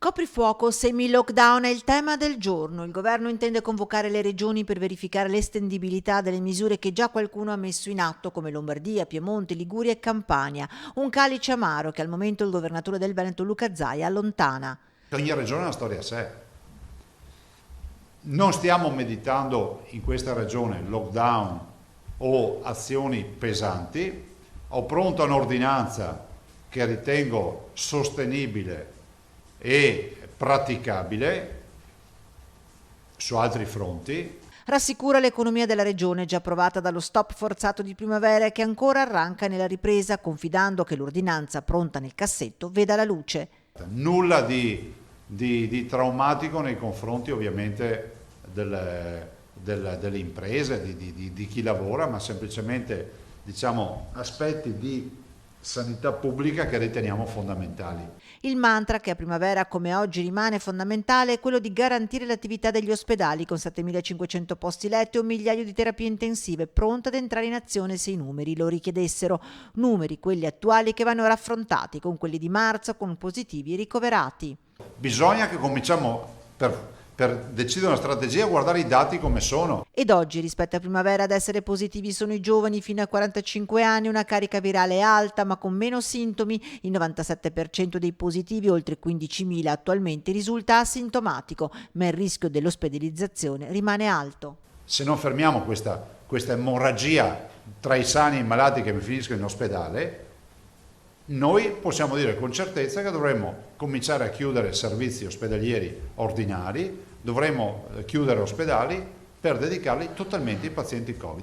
Coprifuoco, semi-lockdown è il tema del giorno. Il governo intende convocare le regioni per verificare l'estendibilità delle misure che già qualcuno ha messo in atto, come Lombardia, Piemonte, Liguria e Campania. Un calice amaro che al momento il governatore del Veneto Luca Zaia allontana. Ogni regione ha una storia a sé. Non stiamo meditando in questa regione lockdown o azioni pesanti. Ho pronta un'ordinanza che ritengo sostenibile e praticabile su altri fronti. Rassicura l'economia della regione, già provata dallo stop forzato di primavera e che ancora arranca nella ripresa, confidando che l'ordinanza pronta nel cassetto veda la luce. Nulla di traumatico nei confronti ovviamente delle imprese, di chi lavora, ma semplicemente aspetti di sanità pubblica che riteniamo fondamentali. Il mantra, che a primavera come oggi rimane fondamentale, è quello di garantire l'attività degli ospedali con 7.500 posti letto e 1 migliaio di terapie intensive pronte ad entrare in azione se i numeri lo richiedessero. Numeri, quelli attuali, che vanno raffrontati con quelli di marzo, con positivi e ricoverati. Bisogna che cominciamo per decidere una strategia a guardare i dati come sono. Ed oggi rispetto a primavera ad essere positivi sono i giovani fino a 45 anni, una carica virale alta ma con meno sintomi. Il 97% dei positivi, oltre 15.000 attualmente, risulta asintomatico, ma il rischio dell'ospedalizzazione rimane alto. Se non fermiamo questa emorragia tra i sani e i malati che finiscono in ospedale, noi possiamo dire con certezza che dovremmo cominciare a chiudere servizi ospedalieri ordinari, dovremmo chiudere ospedali per dedicarli totalmente ai pazienti Covid.